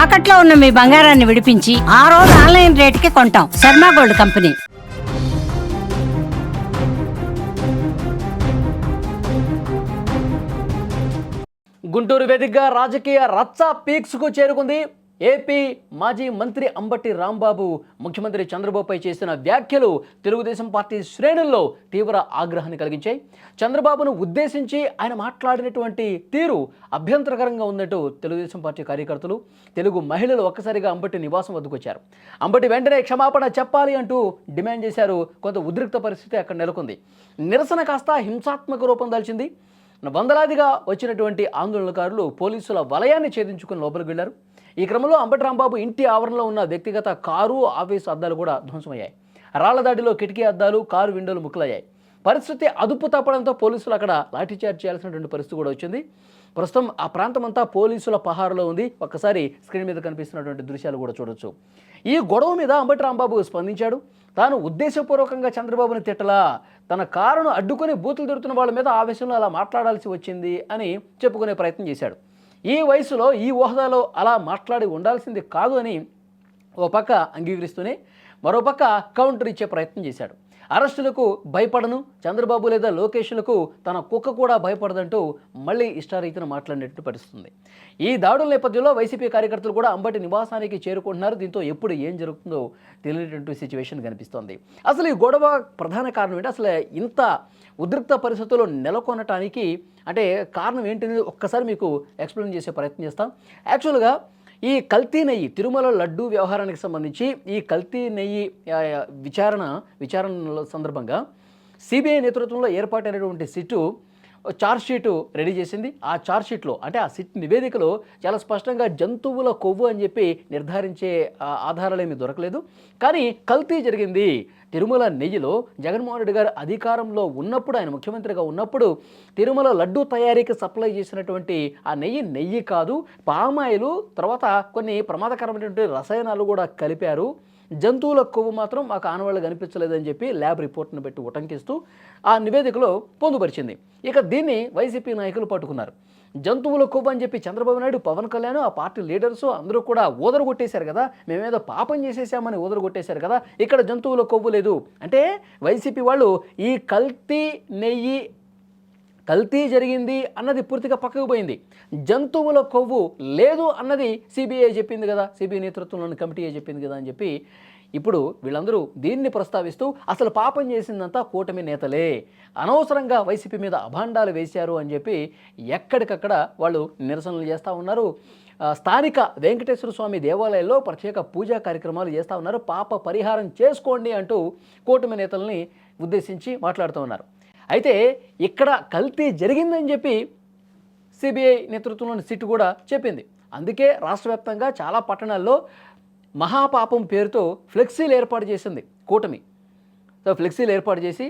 తాకట్లో ఉన్న మీ బంగారాన్ని విడిపించి ఆ రోజు ఆన్లైన్ రేటుకి కొంటాం. Sharma gold company. గుంటూరు వేదికగా రాజకీయ రచ్చ పీక్స్కు చేరుకుంది. ఏపీ మాజీ మంత్రి అంబటి రాంబాబు ముఖ్యమంత్రి చంద్రబాబుపై చేసిన వ్యాఖ్యలు తెలుగుదేశం పార్టీ శ్రేణుల్లో తీవ్ర ఆగ్రహాన్ని కలిగించాయి. చంద్రబాబును ఉద్దేశించి ఆయన మాట్లాడినటువంటి తీరు అభ్యంతరకరంగా ఉన్నట్టు తెలుగుదేశం పార్టీ కార్యకర్తలు, తెలుగు మహిళలు ఒక్కసారిగా అంబటి నివాసం వద్దకు వచ్చారు. అంబటి వెంటనే క్షమాపణ చెప్పాలి అంటూ డిమాండ్ చేశారు. కొంత ఉద్రిక్త పరిస్థితి అక్కడ నెలకొంది. నిరసన కాస్త హింసాత్మక రూపం దాల్చింది. వందలాదిగా వచ్చినటువంటి ఆందోళనకారులు పోలీసుల వలయాన్ని ఛేదించుకుని లోపలికి వెళ్లారు. ఈ క్రమంలో అంబటి రాంబాబు ఇంటి ఆవరణలో ఉన్న వ్యక్తిగత కారు, ఆఫీసు అద్దాలు కూడా ధ్వంసమయ్యాయి. రాళ్ల దాడిలో కిటికీ అద్దాలు, కారు విండోలు ముక్కలయ్యాయి. పరిస్థితి అదుపు తప్పడంతో పోలీసులు అక్కడ లాఠీచార్జ్ చేయాల్సినటువంటి పరిస్థితి కూడా వచ్చింది. ప్రస్తుతం ఆ ప్రాంతం అంతా పోలీసుల పహారులో ఉంది. ఒక్కసారి స్క్రీన్ మీద కనిపిస్తున్నటువంటి దృశ్యాలు కూడా చూడొచ్చు. ఈ గొడవ మీద అంబటి రాంబాబు స్పందించాడు. తాను ఉద్దేశపూర్వకంగా చంద్రబాబుని తిట్టలా, తన కారును అడ్డుకొని బూతులు తిడుతున్న వాళ్ళ మీద ఆవేశంలో అలా మాట్లాడాల్సి వచ్చింది అని చెప్పుకునే ప్రయత్నం చేశాడు. ఈ వయసులో, ఈ హోదాలో అలా మాట్లాడి ఉండాల్సింది కాదు అని ఓ పక్క అంగీకరిస్తూనే మరోపక్క కౌంటర్ ఇచ్చే ప్రయత్నం చేశాడు. అరెస్టులకు భయపడను, చంద్రబాబు లేదా లోకేష్లకు తన కుక్క కూడా భయపడదంటూ మళ్ళీ ఇష్టారీతిన మాట్లాడినట్టు పరిస్థితుంది. ఈ దాడుల నేపథ్యంలో వైసీపీ కార్యకర్తలు కూడా అంబటి నివాసానికి చేరుకుంటున్నారు. దీంతో ఎప్పుడు ఏం జరుగుతుందో తెలియనటువంటి సిచ్యువేషన్ కనిపిస్తోంది. అసలు ఈ గొడవ ప్రధాన కారణం ఏంటి? అసలు ఇంత ఉద్రిక్త పరిస్థితుల్లో నెలకొనటానికి అంటే కారణం ఏంటనేది ఒక్కసారి మీకు ఎక్స్ప్లెయిన్ చేసే ప్రయత్నం చేస్తాం. యాక్చువల్గా ఈ కల్తీ నెయ్యి, తిరుమల లడ్డూ వ్యవహారానికి సంబంధించి ఈ కల్తీ నెయ్యి విచారణ సందర్భంగా సిబిఐ నేతృత్వంలో ఏర్పాటైనటువంటి సిట్టు ఛార్జ్షీటు రెడీ చేసింది. ఆ ఛార్జ్షీట్లో అంటే ఆ సిట్ నివేదికలో చాలా స్పష్టంగా జంతువుల కొవ్వు అని చెప్పి నిర్ధారించే ఆధారాలు ఏమీ దొరకలేదు. కానీ కల్తీ జరిగింది. తిరుమల నెయ్యిలో జగన్మోహన్ రెడ్డి గారు అధికారంలో ఉన్నప్పుడు, ఆయన ముఖ్యమంత్రిగా ఉన్నప్పుడు తిరుమల లడ్డూ తయారీకి సప్లై చేసినటువంటి ఆ నెయ్యి కాదు, పామాయిలు, తర్వాత కొన్ని ప్రమాదకరమైనటువంటి రసాయనాలు కూడా కలిపారు. జంతువుల కొవ్వు మాత్రం మాకు ఆనవాళ్ళు కనిపించలేదని చెప్పి ల్యాబ్ రిపోర్ట్ను పెట్టి ఉటంకిస్తూ ఆ నివేదికలో పొందుపరిచింది. ఇక దీన్ని వైసీపీ నాయకులు పట్టుకున్నారు. జంతువుల కొవ్వు అని చెప్పి చంద్రబాబు నాయుడు, పవన్ కళ్యాణ్, ఆ పార్టీ లీడర్సు అందరూ కూడా ఓదరగొట్టేశారు కదా, మేమేదో పాపం చేసేసామని ఓదరగొట్టేశారు కదా, ఇక్కడ జంతువుల కొవ్వు లేదు అంటే వైసీపీ వాళ్ళు ఈ కల్తీ జరిగింది అన్నది పూర్తిగా పక్కకు పోయింది. జంతువుల కొవ్వు లేదు అన్నది సిబిఐ చెప్పింది కదా, సిబిఐ నేతృత్వంలోని కమిటీ చెప్పింది కదా అని చెప్పి ఇప్పుడు వీళ్ళందరూ దీన్ని ప్రస్తావిస్తూ అసలు పాపం చేసిందంతా కూటమి నేతలే, అనవసరంగా వైసీపీ మీద అభాండాలు వేశారు అని చెప్పి ఎక్కడికక్కడ వాళ్ళు నిరసనలు చేస్తూ ఉన్నారు. స్థానిక వెంకటేశ్వర స్వామి దేవాలయాల్లో ప్రత్యేక పూజా కార్యక్రమాలు చేస్తూ ఉన్నారు. పాప పరిహారం చేసుకోండి అంటూ కూటమి నేతల్ని ఉద్దేశించి మాట్లాడుతూ ఉన్నారు. అయితే ఇక్కడ కల్తీ జరిగిందని చెప్పి సిబిఐ నేతృత్వంలోని సిట్ కూడా చెప్పింది. అందుకే రాష్ట్ర వ్యాప్తంగా చాలా పట్టణాల్లో మహాపాపం పేరుతో ఫ్లెక్సీలు ఏర్పాటు చేసింది కూటమి. సో ఫ్లెక్సీలు ఏర్పాటు చేసి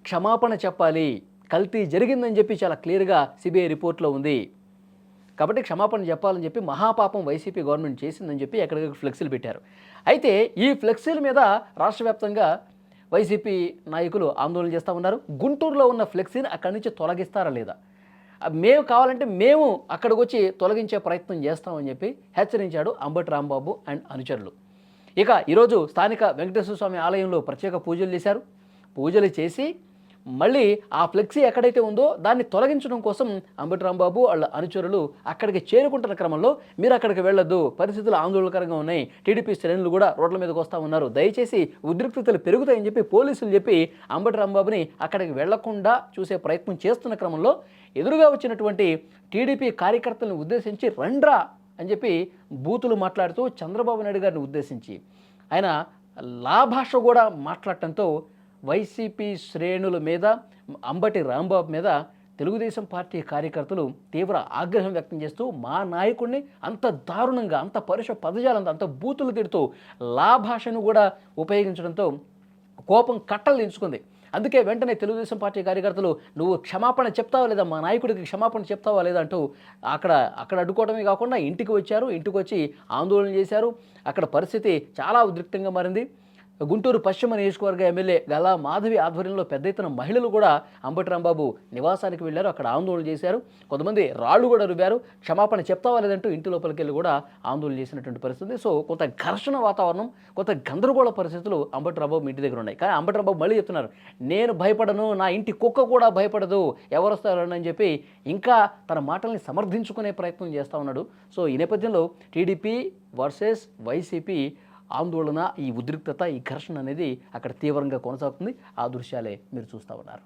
క్షమాపణ చెప్పాలి, కల్తీ జరిగిందని చెప్పి చాలా క్లియర్గా సిబిఐ రిపోర్ట్లో ఉంది. కాబట్టి క్షమాపణ చెప్పాలని చెప్పి మహాపాపం వైసీపీ గవర్నమెంట్ చేసిందని చెప్పి ఎక్కడికి ఫ్లెక్సీలు పెట్టారు. అయితే ఈ ఫ్లెక్సీల మీద రాష్ట్ర వ్యాప్తంగా వైసీపీ నాయకులు ఆందోళన చేస్తూ ఉన్నారు. గుంటూరులో ఉన్న ఫ్లెక్సీని అక్కడి నుంచి తొలగిస్తారా లేదా, మేము కావాలంటే మేము అక్కడికి వచ్చి తొలగించే ప్రయత్నం చేస్తామని చెప్పి హెచ్చరించాడు అంబటి రాంబాబు అండ్ అనుచరులు. ఇక ఈరోజు స్థానిక వెంకటేశ్వర స్వామి ఆలయంలో ప్రత్యేక పూజలు చేశారు. పూజలు చేసి మళ్ళీ ఆ ఫ్లెక్సీ ఎక్కడైతే ఉందో దాన్ని తొలగించడం కోసం అంబటి రాంబాబు వాళ్ళ అనుచరులు అక్కడికి చేరుకుంటున్న క్రమంలో మీరు అక్కడికి వెళ్ళొద్దు, పరిస్థితులు ఆందోళనకరంగా ఉన్నాయి, టీడీపీ శ్రేణులు కూడా రోడ్ల మీదకి వస్తూ ఉన్నారు, దయచేసి ఉద్రిక్తతలు పెరుగుతాయని చెప్పి పోలీసులు చెప్పి అంబటి రాంబాబుని అక్కడికి వెళ్లకుండా చూసే ప్రయత్నం చేస్తున్న క్రమంలో ఎదురుగా వచ్చినటువంటి టీడీపీ కార్యకర్తలను ఉద్దేశించి రండ్రా అని చెప్పి బూతులు మాట్లాడుతూ చంద్రబాబు నాయుడు గారిని ఉద్దేశించి ఆయన లాభాష కూడా మాట్లాడటంతో వైసీపీ శ్రేణుల మీద, అంబటి రాంబాబు మీద తెలుగుదేశం పార్టీ కార్యకర్తలు తీవ్ర ఆగ్రహం వ్యక్తం చేస్తూ మా నాయకుడిని అంత దారుణంగా, అంత పరుష పదజాలంతో, అంత బూతులు తిడుతూ లాభాషను కూడా ఉపయోగించడంతో కోపం కట్టలు దించుకుంది. అందుకే వెంటనే తెలుగుదేశం పార్టీ కార్యకర్తలు నువ్వు క్షమాపణ చెప్తావా లేదా, మా నాయకుడికి క్షమాపణ చెప్తావా లేదా అంటూ అక్కడ అడ్డుకోవడమే కాకుండా ఇంటికి వచ్చారు. ఇంటికి వచ్చి ఆందోళన చేశారు. అక్కడ పరిస్థితి చాలా ఉద్రిక్తంగా మారింది. గుంటూరు పశ్చిమ నియోజకవర్గ ఎమ్మెల్యే గల్లా మాధవి ఆధ్వర్యంలో పెద్ద ఎత్తున మహిళలు కూడా అంబటి రాంబాబు నివాసానికి వెళ్ళారు. అక్కడ ఆందోళన చేశారు. కొంతమంది రాళ్లు కూడా రువ్వారు. క్షమాపణ చెప్తావా లేదంటూ ఇంటి లోపలికి వెళ్ళి కూడా ఆందోళన చేసినటువంటి పరిస్థితి. సో కొంత ఘర్షణ వాతావరణం, కొంత గందరగోళ పరిస్థితులు అంబటి రాంబాబు ఇంటి దగ్గర ఉన్నాయి. కానీ అంబటి రాంబాబు మళ్ళీ చెప్తున్నారు, నేను భయపడను, నా ఇంటి కుక్క కూడా భయపడదు, ఎవరు వస్తారని అని చెప్పి ఇంకా తన మాటల్ని సమర్థించుకునే ప్రయత్నం చేస్తూ ఉన్నాడు. సో ఈ నేపథ్యంలో టీడీపీ వర్సెస్ వైసీపీ ఆందోళన, ఈ ఉద్రిక్తత, ఈ ఘర్షణ అనేది అక్కడ తీవ్రంగా కొనసాగుతుంది. ఆ దృశ్యాలే మీరు చూస్తూ ఉన్నారు.